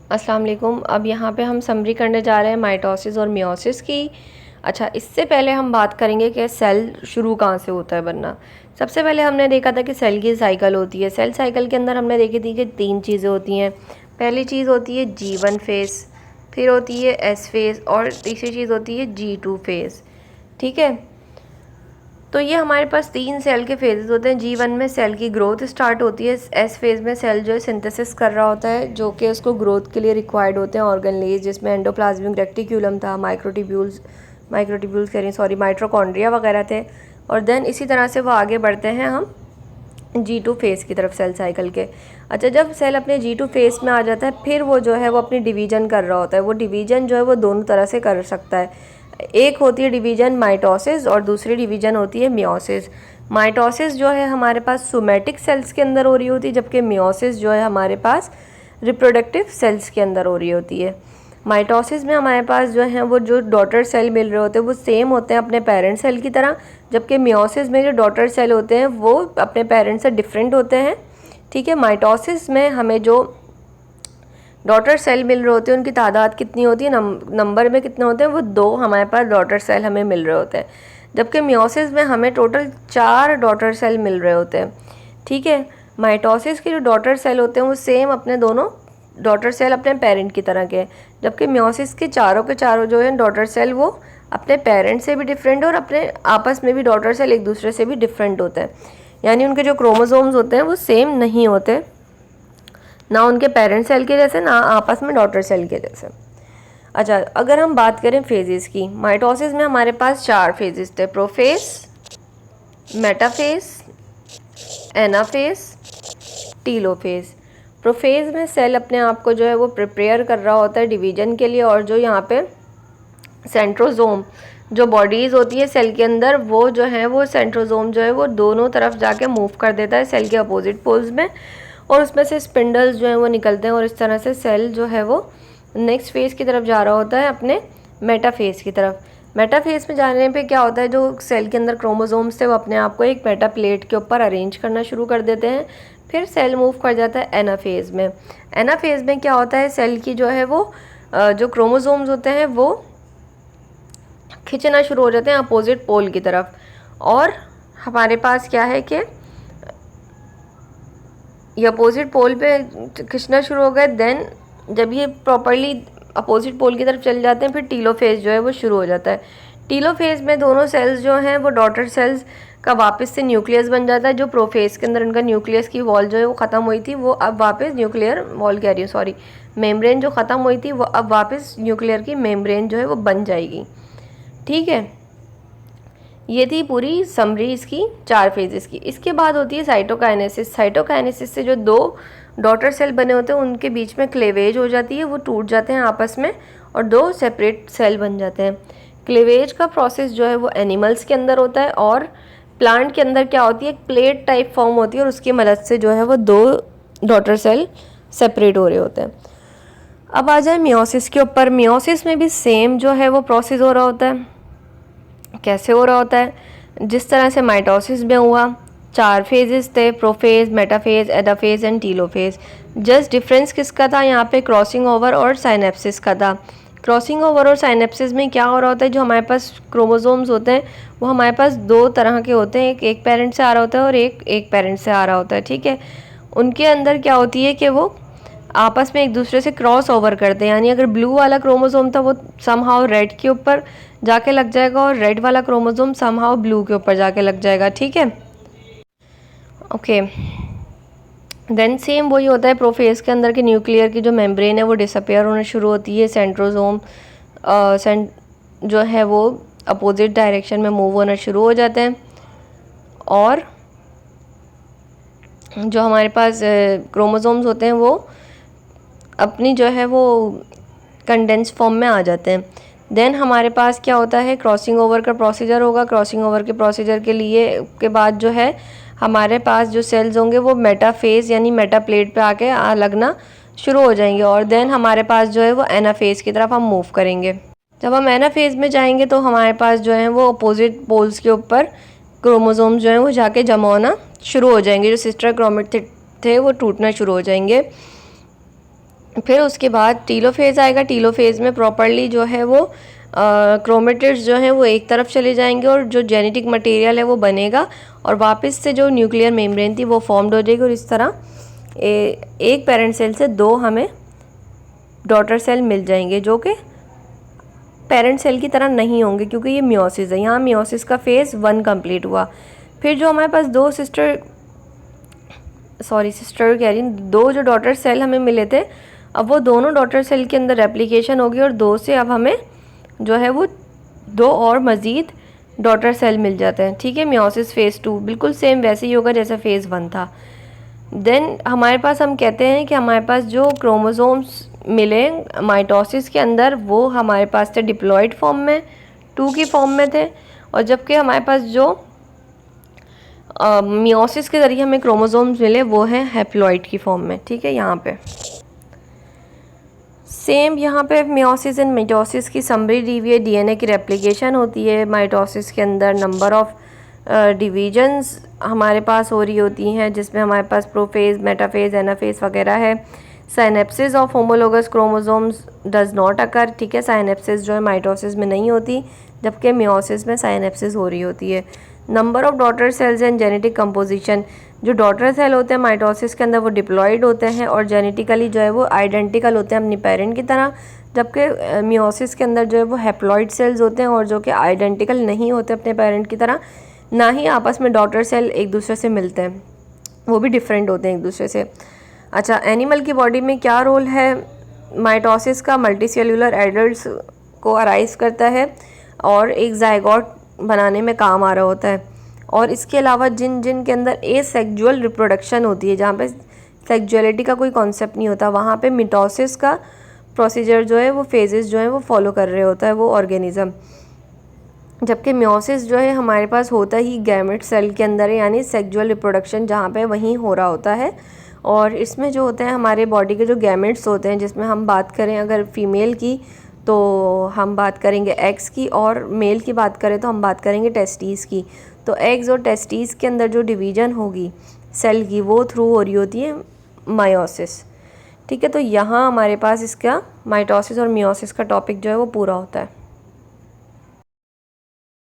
अस्सलाम वालेकुम। अब यहाँ पे हम समरी करने जा रहे हैं माइटोसिस और मियोसिस की। अच्छा, इससे पहले हम बात करेंगे कि सेल शुरू कहाँ से होता है बनना। सबसे पहले हमने देखा था कि सेल की साइकिल होती है। सेल साइकिल के अंदर हमने देखी थी कि 3 चीज़ें होती हैं। पहली चीज़ होती है G1 फेज़, फिर होती है S फेज़ और तीसरी चीज़ होती है G2 फेज़। ठीक है, तो ये हमारे पास 3 सेल के फेजेस होते हैं। G1 में सेल की ग्रोथ स्टार्ट होती है। S फेज़ में सेल जो है सिंथेसिस कर रहा होता है, जो कि उसको ग्रोथ के लिए रिक्वायर्ड होते हैं ऑर्गेनेज, जिसमें एंडोप्लाज्मिक रेटिक्यूलम था, माइक्रोट्यूब्यूल्स कह रही हैं सॉरी माइटोकॉन्ड्रिया वगैरह थे। और देन इसी तरह से वो आगे बढ़ते हैं हम G2 फेज़ की तरफ सेल साइकिल के। अच्छा, जब सेल अपने G2 फेज़ में आ जाता है, फिर वो जो है वो अपनी डिवीज़न कर रहा होता है। वो डिवीज़न जो है वो दोनों तरह से कर सकता है। एक होती है डिवीज़न माइटोसिस और दूसरी डिवीज़न होती है मियोसिस। माइटोसिस जो है हमारे पास सोमैटिक सेल्स के अंदर हो रही होती है, जबकि मियोसिस जो है हमारे पास रिप्रोडक्टिव सेल्स के अंदर हो रही होती है। माइटोसिस में हमारे पास जो है वो जो डॉटर सेल मिल रहे होते हैं वो सेम होते हैं अपने पेरेंट सेल की तरह, जबकि मियोसिस में जो डॉटर सेल होते हैं वो अपने पेरेंट से डिफरेंट होते हैं। ठीक है, माइटोसिस में हमें जो डॉटर सेल मिल रहे होते हैं उनकी तादाद कितनी होती है, नंबर में कितने होते हैं, वो 2 हमारे पास डॉटर सेल हमें मिल रहे होते हैं। जबकि मियोसिस में हमें टोटल 4 डॉटर सेल मिल रहे होते हैं। ठीक है, माइटोसिस के जो डॉटर सेल होते हैं वो सेम अपने दोनों डॉटर सेल अपने पेरेंट की तरह के, जबकि मियोसिस के चारों जो है डॉटर सेल वो अपने पेरेंट से भी डिफरेंट और अपने आपस में भी डॉटर सेल एक दूसरे से भी डिफरेंट होते हैं। यानी उनके जो क्रोमोसोम्स होते हैं वो सेम नहीं होते, ना उनके पेरेंट सेल के जैसे ना आपस में डॉटर सेल के जैसे। अच्छा, अगर हम बात करें फेजेस की, माइटोसिस में हमारे पास 4 फेजेस थे, prophase, metaphase, anaphase, telophase. Prophase में सेल अपने आप को जो है वो प्रिपेयर कर रहा होता है डिवीजन के लिए, और जो यहाँ पे सेंट्रोजोम जो बॉडीज़ होती है सेल के अंदर, वो जो है वो सेंट्रोजोम जो है वो दोनों तरफ जाके मूव कर देता है सेल के अपोजिट पोल्स में, और उसमें से स्पिंडल्स जो हैं वो निकलते हैं, और इस तरह से सेल जो है वो नेक्स्ट फेज़ की तरफ जा रहा होता है अपने मेटाफेज़ की तरफ। मेटाफेज़ में जाने पे क्या होता है, जो सेल के अंदर क्रोमोसोम्स थे वो अपने आप को एक मेटा प्लेट के ऊपर अरेंज करना शुरू कर देते हैं। फिर सेल मूव कर जाता है एनाफेज़ में। एनाफेज़ में क्या होता है, सेल की जो है वो जो क्रोमोसोम्स होते हैं वो खींचना शुरू हो जाते हैं अपोजिट पोल की तरफ, और हमारे पास क्या है कि ये अपोजिट पोल पे खींचना शुरू हो गए। देन जब ये प्रॉपरली अपोजिट पोल की तरफ चले जाते हैं, फिर टीलोफेज जो है वो शुरू हो जाता है। टीलोफेज में दोनों सेल्स जो हैं वो डॉटर सेल्स का वापस से न्यूक्लियस बन जाता है। जो प्रोफेज के अंदर उनका न्यूक्लियस की वॉल जो है वो ख़त्म हुई थी, वो अब वापस न्यूक्लियर वॉल कह रही हूँ सॉरी मेम्ब्रेन जो ख़त्म हुई थी वो अब वापस न्यूक्लियर की मेम्ब्रेन जो है वो बन जाएगी। ठीक है, ये थी पूरी समरी इसकी 4 फेजेस की। इसके बाद होती है साइटोकाइनेसिस। साइटोकाइनेसिस से जो 2 डॉटर सेल बने होते हैं उनके बीच में क्लेवेज हो जाती है, वो टूट जाते हैं आपस में और 2 सेपरेट सेल बन जाते हैं। क्लेवेज का प्रोसेस जो है वो एनिमल्स के अंदर होता है, और प्लांट के अंदर क्या होती है, एक प्लेट टाइप फॉर्म होती है, और उसकी मदद से जो है वो 2 डॉटर सेल सेपरेट हो रहे होते हैं। अब आ जाए मियोसिस के ऊपर। मियोसिस में भी सेम जो है वो प्रोसेस हो रहा होता है। कैसे हो रहा होता है, जिस तरह से माइटोसिस में हुआ, 4 फेजेस थे, prophase, metaphase, anaphase and telophase. Just difference किसका था यहाँ पे, क्रॉसिंग ओवर और साइनेप्सिस का था। क्रॉसिंग ओवर और साइनेप्सिस में क्या हो रहा होता है, जो हमारे पास क्रोमोसोम्स होते हैं वो हमारे पास 2 तरह के होते हैं, एक पेरेंट से आ रहा होता है और एक पेरेंट से आ रहा होता है। ठीक है, उनके अंदर क्या होती है कि वो आपस में एक दूसरे से क्रॉस ओवर करते हैं। यानी अगर ब्लू वाला क्रोमोसोम था वो समहाउ रेड के ऊपर जाके लग जाएगा, और रेड वाला क्रोमोसोम समहाउ ब्लू के ऊपर जाके लग जाएगा। ठीक है, ओके। देन सेम वही होता है, प्रोफेज के अंदर के न्यूक्लियर की जो मेम्ब्रेन है वो डिसअपेयर होना शुरू होती है। सेंट्रोजोम जो है वो अपोजिट डायरेक्शन में मूव होना शुरू हो जाते हैं, और जो हमारे पास क्रोमोसोम्स होते हैं वो अपनी जो है वो कंडेंस फॉर्म में आ जाते हैं। देन हमारे पास क्या होता है, क्रॉसिंग ओवर का प्रोसीजर होगा। क्रॉसिंग ओवर के प्रोसीजर के लिए के बाद जो है हमारे पास जो सेल्स होंगे वो मेटाफेज यानी मेटा प्लेट पे आके लगना शुरू हो जाएंगे, और देन हमारे पास जो है वो एनाफेज की तरफ हम मूव करेंगे। जब हम एनाफेज में जाएंगे तो हमारे पास जो है वो अपोजिट पोल्स के ऊपर क्रोमोसोम्स जो हैं वो जाके जमा होना शुरू हो जाएंगे। जो सिस्टर क्रोमेटिड थे वो टूटना शुरू हो जाएंगे। फिर उसके बाद टीलोफेज़ आएगा। टीलोफेज़ में प्रॉपरली जो है वो क्रोमेटिड्स जो हैं वो एक तरफ चले जाएंगे और जो जेनेटिक मटेरियल है वो बनेगा और वापस से जो न्यूक्लियर मेम्ब्रेन थी वो फॉर्म्ड हो जाएगी और इस तरह एक पेरेंट सेल से 2 हमें डॉटर सेल मिल जाएंगे जो कि पेरेंट सेल की तरह नहीं होंगे क्योंकि ये मियोसिस है। यहाँ मियोसिस का फेज़ 1 कंप्लीट हुआ। फिर जो हमारे पास 2 जो डॉटर सेल हमें मिले थे, अब वो दोनों डॉटर सेल के अंदर रेप्लिकेशन होगी और 2 से अब हमें जो है वो 2 और मज़ीद डॉटर सेल मिल जाते हैं। ठीक है, मियोसिस फ़ेज़ 2 बिल्कुल सेम वैसे ही होगा जैसा फ़ेज़ 1 था। देन हमारे पास हम कहते हैं कि हमारे पास जो क्रोमोसोम्स मिले माइटोसिस के अंदर वो हमारे पास थे डिप्लॉयड फॉर्म में, 2 की फॉर्म में थे, और जबकि हमारे पास जो मियोसिस के ज़रिए हमें क्रोमोसोम्स मिले वो हैं हैप्लॉइड की फॉर्म में। ठीक है, यहाँ पे सेम यहाँ पे मियोसिस एंड माइटोसिस की समरी डीवीएट डीएनए की रेप्लिकेशन होती है। माइटोसिस के अंदर नंबर ऑफ़ डिवीजन्स हमारे पास हो रही होती हैं जिसमें हमारे पास प्रोफेज़, मेटाफेज़, एनाफेज़ वगैरह है। Synapsis of homologous chromosomes does not occur. ठीक है, साइनेप्सिस जो है माइटोसिस में नहीं होती जबकि मियोसिस में साइनेप्सिस हो रही होती है। Number of daughter cells and genetic composition, जो डॉटर सेल होते हैं माइटोसिस के अंदर वो डिप्लॉयड होते हैं और जेनेटिकली जो है वो आइडेंटिकल होते हैं अपनी पेरेंट की तरह, जबकि मियोसिस के अंदर जो है वो हैप्लॉइड सेल्स होते हैं और जो कि आइडेंटिकल नहीं होते अपने पेरेंट की तरह, ना ही आपस में डॉटर सेल एक दूसरे से मिलते हैं, वो भी डिफरेंट होते हैं एक दूसरे से। अच्छा, एनिमल की बॉडी में क्या रोल है माइटोसिस का? मल्टीसेल्यूलर एडल्ट्स को अराइज करता है और एक जायगोट बनाने में काम आ रहा होता है। और इसके अलावा जिन जिन के अंदर एसेक्सुअल रिप्रोडक्शन होती है, जहाँ पे सेक्सुअलिटी का कोई कॉन्सेप्ट नहीं होता, वहाँ पे मिटोसिस का प्रोसीजर जो है वो फेजेस जो है वो फॉलो कर रहे होता है वो ऑर्गेनिज़म, जबकि मियोसिस जो है हमारे पास होता ही गैमेट सेल के अंदर है, यानी सेक्सुअल रिप्रोडक्शन जहाँ पे वहीं हो रहा होता है। और इसमें जो होते हैं हमारे बॉडी के जो गैमेट्स होते हैं, जिसमें हम बात करें अगर फीमेल की तो हम बात करेंगे एग्स की, और मेल की बात करें तो हम बात करेंगे टेस्टीज़ की। तो एग्स और टेस्टीज़ के अंदर जो डिवीज़न होगी सेल की वो थ्रू हो रही होती है मायोसिस। ठीक है, तो यहाँ हमारे पास इसका माइटोसिस और मियोसिस का टॉपिक जो है वो पूरा होता है।